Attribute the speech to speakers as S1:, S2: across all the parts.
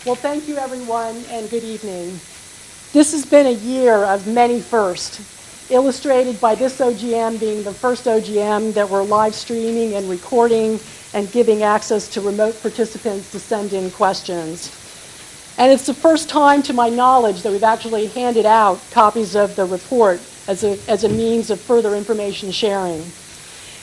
S1: Well, thank you, everyone, and good evening. This has been a year of many firsts, illustrated by this OGM being the first OGM that we're live streaming and recording and giving access to remote participants to send in questions. And it's the first time, to my knowledge, that we've actually handed out copies of the report as a means of further information sharing.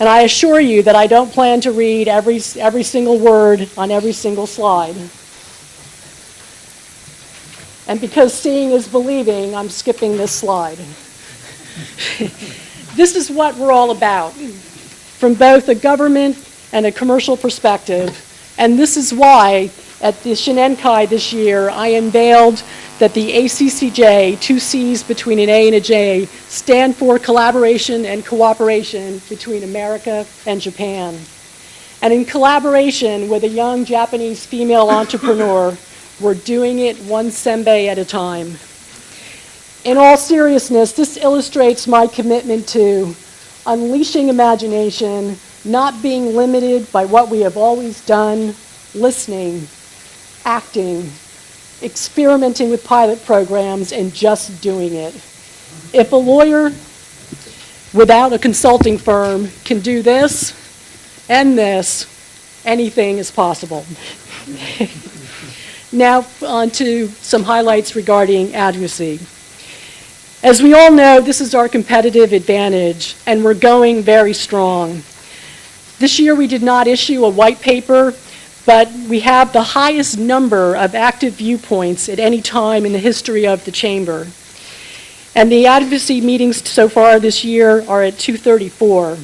S1: And I assure you that I don't plan to read every single word on every single slide. And because seeing is believing, I'm skipping this slide. This is what we're all about, from both a government and a commercial perspective. And this is why, at the Shinenkai this year, I unveiled that the ACCJ, two C's between an A and a J, stand for collaboration and cooperation between America and Japan. And in collaboration with a young Japanese female entrepreneur, we're doing it one senbei at a time. In all seriousness, this illustrates my commitment to unleashing imagination, not being limited by what we have always done, listening, acting, experimenting with pilot programs, and just doing it. If a lawyer without a consulting firm can do this and this, anything is possible. Now on to some highlights regarding advocacy. As we all know, this is our competitive advantage, and we're going very strong. This year we did not issue a white paper, but we have the highest number of active viewpoints at any time in the history of the Chamber. And the advocacy meetings so far this year are at 234.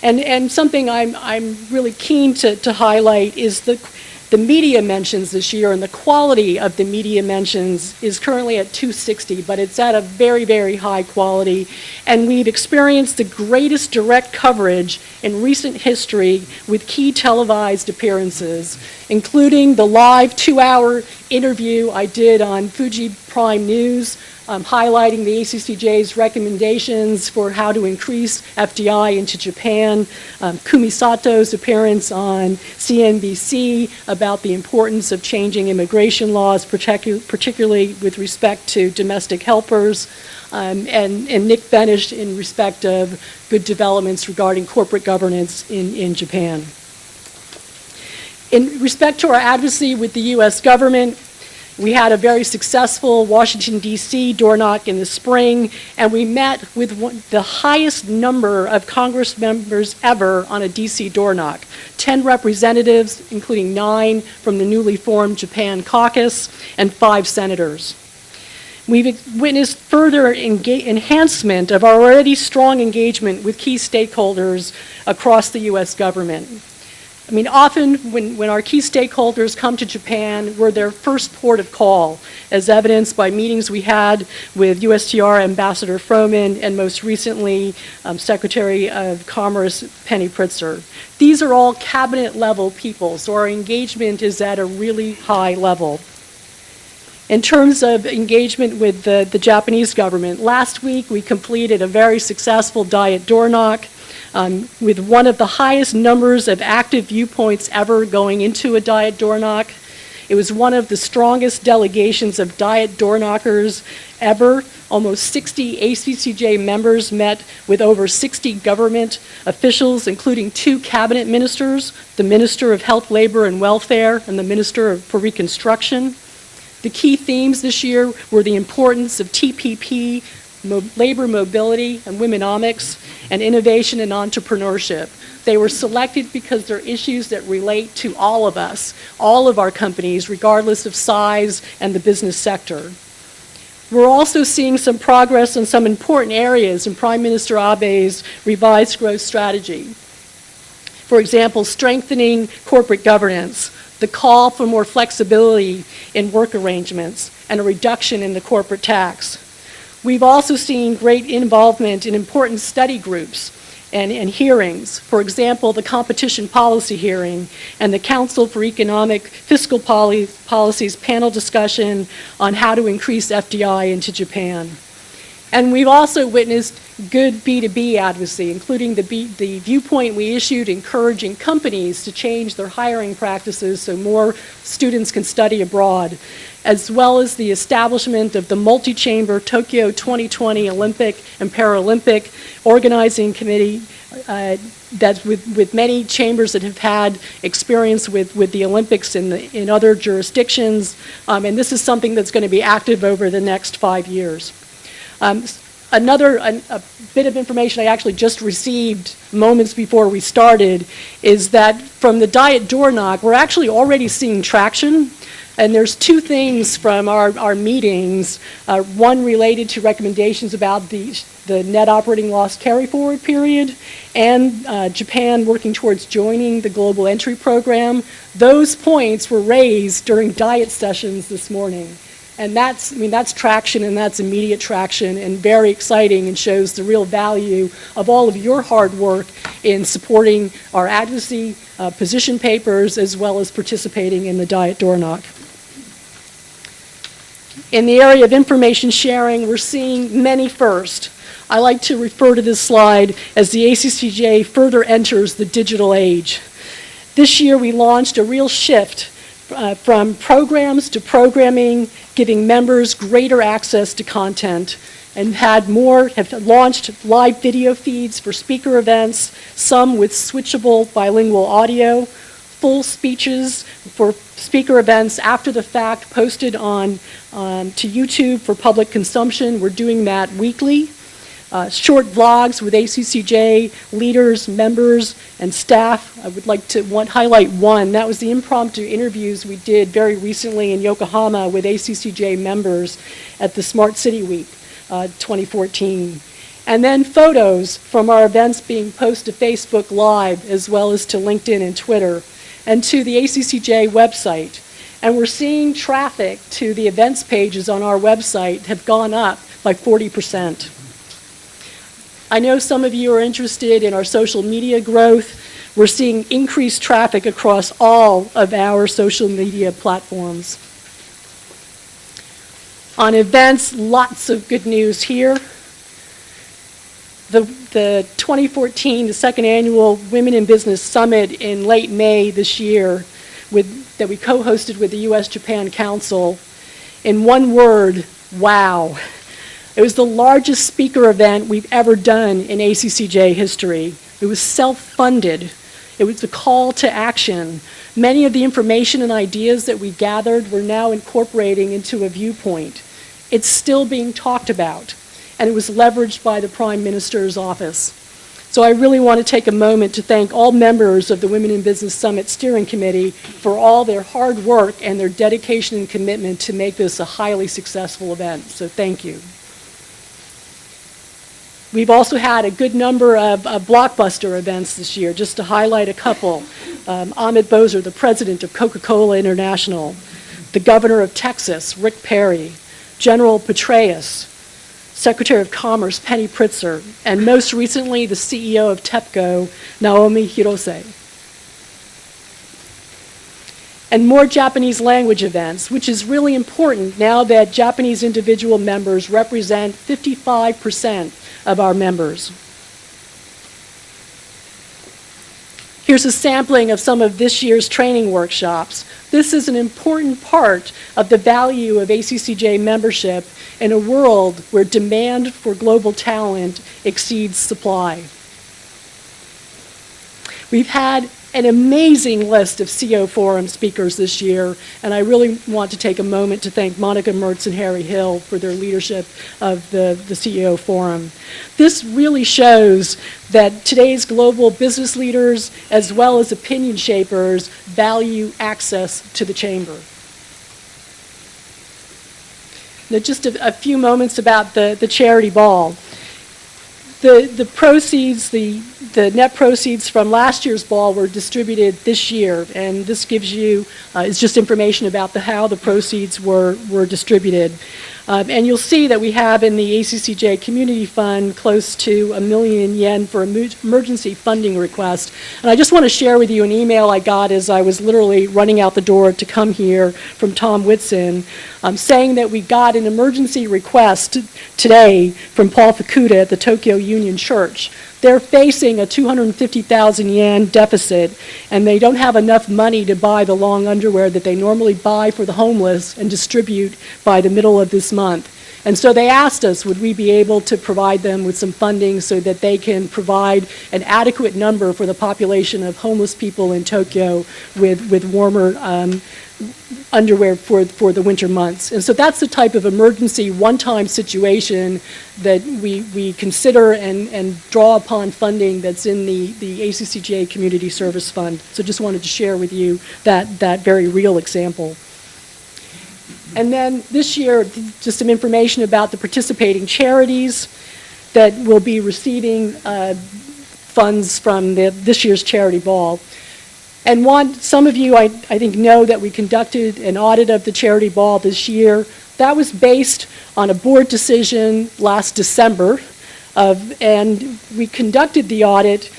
S1: And something I'm really keen to highlight is the media mentions this year, and the quality of the media mentions is currently at 260, but it's at a very, very high quality. And we've experienced the greatest direct coverage in recent history with key televised appearances, including the live 2-hour interview I did on Fuji Prime News, highlighting the ACCJ's recommendations for how to increase FDI into Japan, Kumisato's appearance on CNBC about the importance of changing immigration laws, particularly with respect to domestic helpers, and Nick Benish in respect of good developments regarding corporate governance in Japan. In respect to our advocacy with the U.S. government, we had a very successful Washington, D.C. door knock in the spring, and we met with the highest number of Congress members ever on a D.C. door knock. 10 representatives, including 9 from the newly formed Japan caucus, and 5 senators. We've witnessed further enhancement of our already strong engagement with key stakeholders across the U.S. government. I mean, often when our key stakeholders come to Japan, we're their first port of call, as evidenced by meetings we had with USTR Ambassador Froman and most recently Secretary of Commerce Penny Pritzker. These are all cabinet level people, so our engagement is at a really high level. In terms of engagement with the Japanese government, last week we completed a very successful Diet door knock, with one of the highest numbers of active viewpoints ever going into a Diet door knock. It was one of the strongest delegations of Diet door knockers ever. Almost 60 ACCJ members met with over 60 government officials, including 2 cabinet ministers, the Minister of Health, Labor, and Welfare, and the Minister for Reconstruction. The key themes this year were the importance of TPP, labor mobility and womenomics, and innovation and entrepreneurship. They were selected because they're issues that relate to all of us, all of our companies, regardless of size and the business sector. We're also seeing some progress in some important areas in Prime Minister Abe's revised growth strategy. For example, strengthening corporate governance, the call for more flexibility in work arrangements, and a reduction in the corporate tax. We've also seen great involvement in important study groups and hearings. For example, the competition policy hearing and the Council for Economic Fiscal Policy's panel discussion on how to increase FDI into Japan. And we've also witnessed good B2B advocacy, including the viewpoint we issued encouraging companies to change their hiring practices so more students can study abroad, as well as the establishment of the multi-chamber Tokyo 2020 Olympic and Paralympic Organizing Committee that's with many chambers that have had experience with the Olympics in other jurisdictions, and this is something that's going to be active over the next 5 years. A bit of information I actually just received moments before we started is that from the Diet Door Knock, we're actually already seeing traction. And there's two things from our meetings, one related to recommendations about the net operating loss carry forward period, and Japan working towards joining the global entry program. Those points were raised during diet sessions this morning. And that's traction, and that's immediate traction, and very exciting, and shows the real value of all of your hard work in supporting our advocacy position papers, as well as participating in the Diet Door Knock. In the area of information sharing, we're seeing many firsts. I like to refer to this slide as the ACCJ further enters the digital age. This year we launched a real shift from programs to programming, giving members greater access to content, and have launched live video feeds for speaker events, some with switchable bilingual audio, full speeches for speaker events after the fact posted on to YouTube for public consumption. We're doing that weekly. Short vlogs with ACCJ leaders, members, and staff. I would like to highlight one. That was the impromptu interviews we did very recently in Yokohama with ACCJ members at the Smart City Week 2014. And then photos from our events being posted to Facebook Live, as well as to LinkedIn and Twitter, and to the ACCJ website. And we're seeing traffic to the events pages on our website have gone up by 40%. I know some of you are interested in our social media growth. We're seeing increased traffic across all of our social media platforms. On events, lots of good news here. The 2014, the second annual Women in Business Summit in late May this year that we co-hosted with the U.S.-Japan Council. In one word, wow. It was the largest speaker event we've ever done in ACCJ history. It was self-funded. It was a call to action. Many of the information and ideas that we gathered we're now incorporating into a viewpoint. It's still being talked about, and it was leveraged by the Prime Minister's office. So I really want to take a moment to thank all members of the Women in Business Summit Steering Committee for all their hard work and their dedication and commitment to make this a highly successful event. So thank you. We've also had a good number of blockbuster events this year, just to highlight a couple. Ahmed Bozer, the president of Coca-Cola International, the governor of Texas, Rick Perry, General Petraeus, Secretary of Commerce Penny Pritzker, and most recently the CEO of TEPCO, Naomi Hirose. And more Japanese language events, which is really important now that Japanese individual members represent 55% of our members. Here's a sampling of some of this year's training workshops. This is an important part of the value of ACCJ membership in a world where demand for global talent exceeds supply. We've had an amazing list of CEO Forum speakers this year, and I really want to take a moment to thank Monica Mertz and Harry Hill for their leadership of the CEO Forum. This really shows that today's global business leaders, as well as opinion shapers, value access to the chamber. Now, just a few moments about the charity ball. The proceeds, the net proceeds from last year's ball were distributed this year, and this gives you is just information about how the proceeds were distributed. And you'll see that we have in the ACCJ Community Fund close to yen 1 million for emergency funding request. And I just want to share with you an email I got as I was literally running out the door to come here from Tom Whitson, saying that we got an emergency request today from Paul Fukuda at the Tokyo Union Church. They're facing a 250,000 yen deficit, and they don't have enough money to buy the long underwear that they normally buy for the homeless and distribute by the middle of this month. And so they asked us, would we be able to provide them with some funding so that they can provide an adequate number for the population of homeless people in Tokyo with warmer underwear for the winter months. And so that's the type of emergency one-time situation that we consider and draw upon funding that's in the ACCJ Community Service Fund. So just wanted to share with you that very real example. And then this year, just some information about the participating charities that will be receiving funds from this year's charity ball. And some of you, I think, know that we conducted an audit of the charity ball this year. That was based on a board decision last December, and we conducted the audit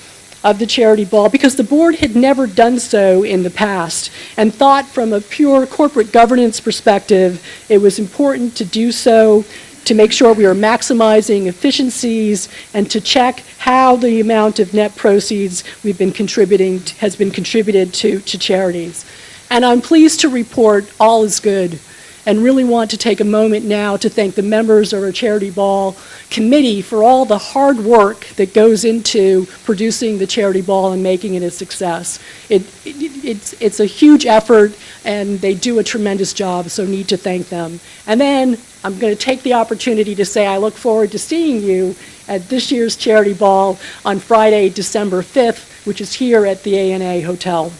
S1: of the charity ball because the board had never done so in the past and thought from a pure corporate governance perspective it was important to do so to make sure we are maximizing efficiencies and to check how the amount of net proceeds we've been contributing has been contributed to charities. And I'm pleased to report all is good, and really want to take a moment now to thank the members of our Charity Ball Committee for all the hard work that goes into producing the Charity Ball and making it a success. It's a huge effort, and they do a tremendous job, so need to thank them. And then I'm going to take the opportunity to say I look forward to seeing you at this year's Charity Ball on Friday, December 5th, which is here at the ANA Hotel.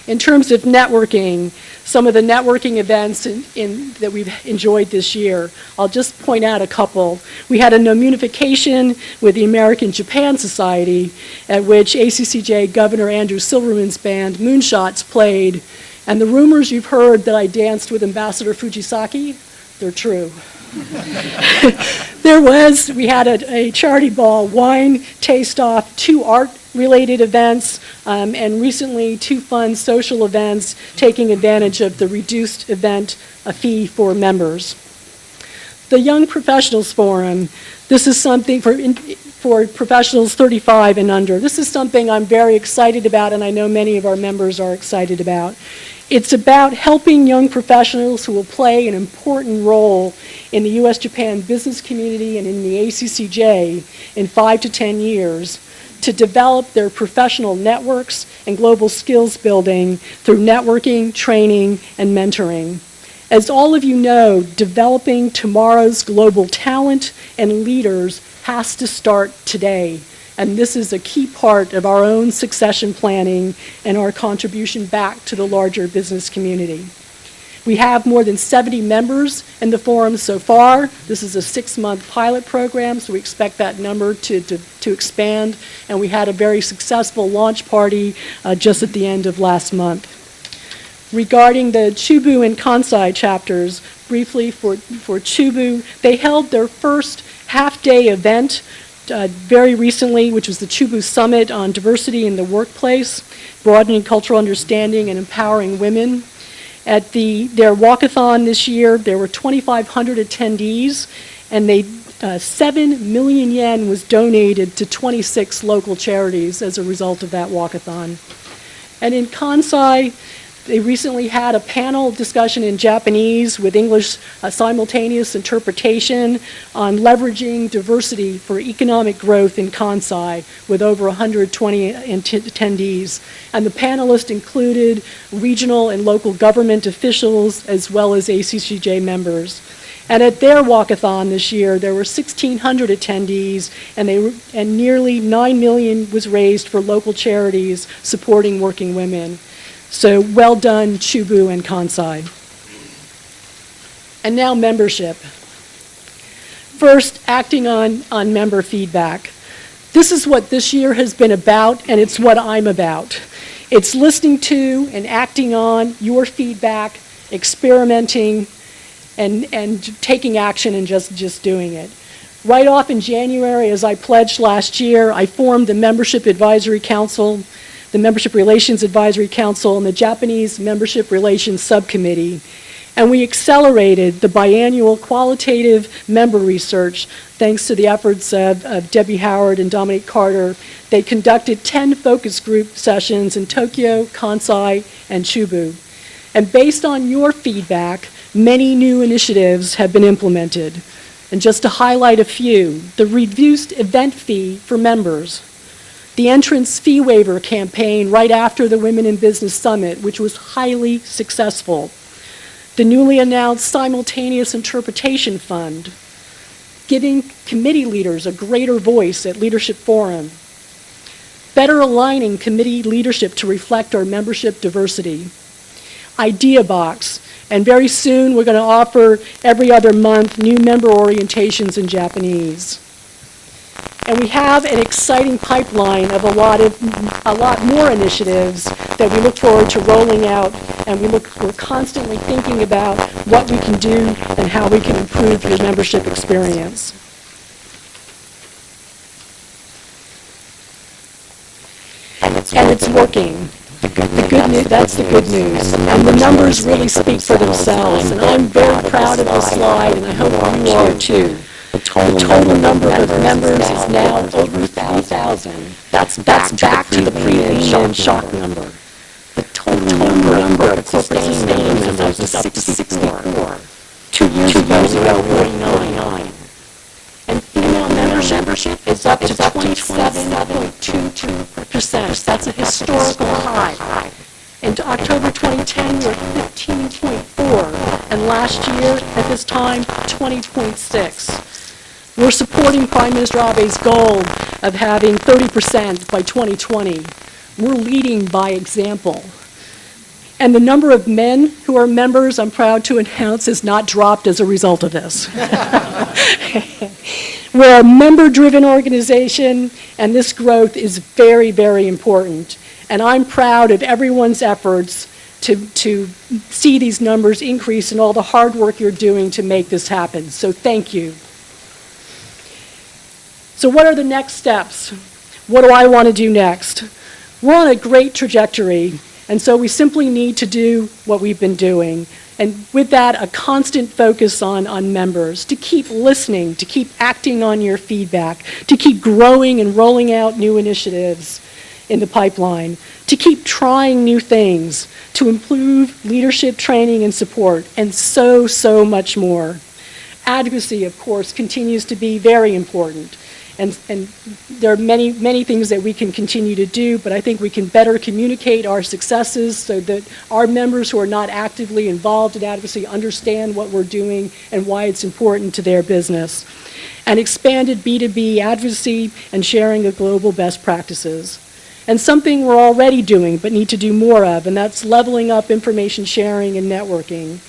S1: In terms of networking, some of the networking events that we've enjoyed this year, I'll just point out a couple. We had a nomunification with the American Japan Society, at which ACCJ Governor Andrew Silverman's band, Moonshots, played. And the rumors you've heard that I danced with Ambassador Fujisaki, they're true. We had a charity ball, wine taste-off, 2 art-related events, and recently 2 fun social events taking advantage of the reduced event fee for members. The Young Professionals Forum, this is something for professionals 35 and under. This is something I'm very excited about, and I know many of our members are excited about. It's about helping young professionals who will play an important role in the U.S.-Japan business community and in the ACCJ in 5 to 10 years to develop their professional networks and global skills building through networking, training, and mentoring. As all of you know, developing tomorrow's global talent and leaders has to start today. And this is a key part of our own succession planning and our contribution back to the larger business community. We have more than 70 members in the forum so far. This is a 6-month pilot program, so we expect that number to expand. And we had a very successful launch party just at the end of last month. Regarding the Chubu and Kansai chapters, briefly for Chubu, they held their first half-day event very recently, which was the Chubu Summit on Diversity in the Workplace, Broadening Cultural Understanding and Empowering Women. At their walkathon this year, there were 2,500 attendees, and 7 million yen was donated to 26 local charities as a result of that walkathon. And in Kansai, they recently had a panel discussion in Japanese with English simultaneous interpretation on leveraging diversity for economic growth in Kansai with over 120 attendees. And the panelists included regional and local government officials as well as ACCJ members. And at their walkathon this year, there were 1,600 attendees, and nearly 9 million was raised for local charities supporting working women. So well done, Chubu and Kansai. And now membership. First, acting on member feedback. This is what this year has been about, and it's what I'm about. It's listening to and acting on your feedback, experimenting, and taking action and just doing it. Right off in January, as I pledged last year, I formed the Membership Advisory Council, the Membership Relations Advisory Council, and the Japanese Membership Relations Subcommittee. And we accelerated the biannual qualitative member research thanks to the efforts of Debbie Howard and Dominique Carter. They conducted 10 focus group sessions in Tokyo, Kansai, and Chubu. And based on your feedback, many new initiatives have been implemented. And just to highlight a few, the reduced event fee for members, the entrance fee waiver campaign right after the Women in Business Summit, which was highly successful, the newly announced Simultaneous Interpretation Fund, giving committee leaders a greater voice at Leadership Forum, better aligning committee leadership to reflect our membership diversity, Idea Box, and very soon we're going to offer every other month new member orientations in Japanese. And we have an exciting pipeline of a lot more initiatives that we look forward to rolling out, and we're constantly thinking about what we can do and how we can improve your membership experience. And it's working. The good news, that's the good news. And the numbers really speak for themselves. And I'm very proud of this slide, and I hope you are too. The total number of members is now over 3,000. That's back to the pre-Lehman shock number. The total number of corporate sustained members is up to 64. 2 years ago, 49. And female membership is up to 27.22%. That's a historical high. In October 2010, we were 15.4, and last year at this time, 20.6. We're supporting Prime Minister Abe's goal of having 30% by 2020. We're leading by example. And the number of men who are members, I'm proud to announce, has not dropped as a result of this. We're a member-driven organization, and this growth is very, very important. And I'm proud of everyone's efforts to see these numbers increase and all the hard work you're doing to make this happen. So thank you. So what are the next steps? What do I want to do next? We're on a great trajectory, and so we simply need to do what we've been doing. And with that, a constant focus on members, to keep listening, to keep acting on your feedback, to keep growing and rolling out new initiatives in the pipeline, to keep trying new things, to improve leadership training and support, and so much more. Advocacy, of course, continues to be very important. And there are many things that we can continue to do, but I think we can better communicate our successes so that our members who are not actively involved in advocacy understand what we're doing and why it's important to their business. And expanded B2B advocacy and sharing of global best practices. And something we're already doing but need to do more of, and that's leveling up information sharing and networking,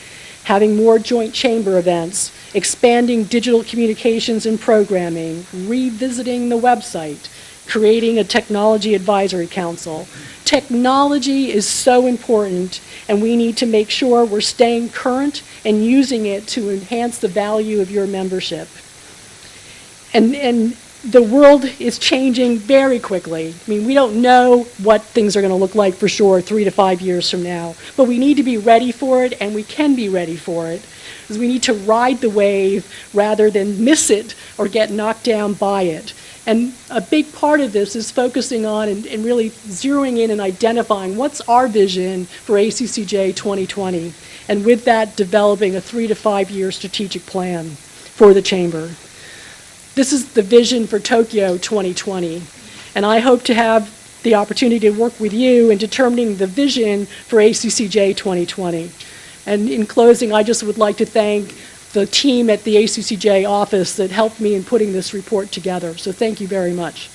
S1: having more joint chamber events, expanding digital communications and programming, revisiting the website, creating a technology advisory council. Technology is so important, and we need to make sure we're staying current and using it to enhance the value of your membership. And the world is changing very quickly. I mean, we don't know what things are going to look like for sure 3 to 5 years from now, but we need to be ready for it, and we can be ready for it. Because we need to ride the wave rather than miss it or get knocked down by it. And a big part of this is focusing on and really zeroing in and identifying what's our vision for ACCJ 2020, and with that, developing a 3 to 5 year strategic plan for the Chamber. This is the vision for Tokyo 2020, and I hope to have the opportunity to work with you in determining the vision for ACCJ 2020. And in closing, I just would like to thank the team at the ACCJ office that helped me in putting this report together. So thank you very much.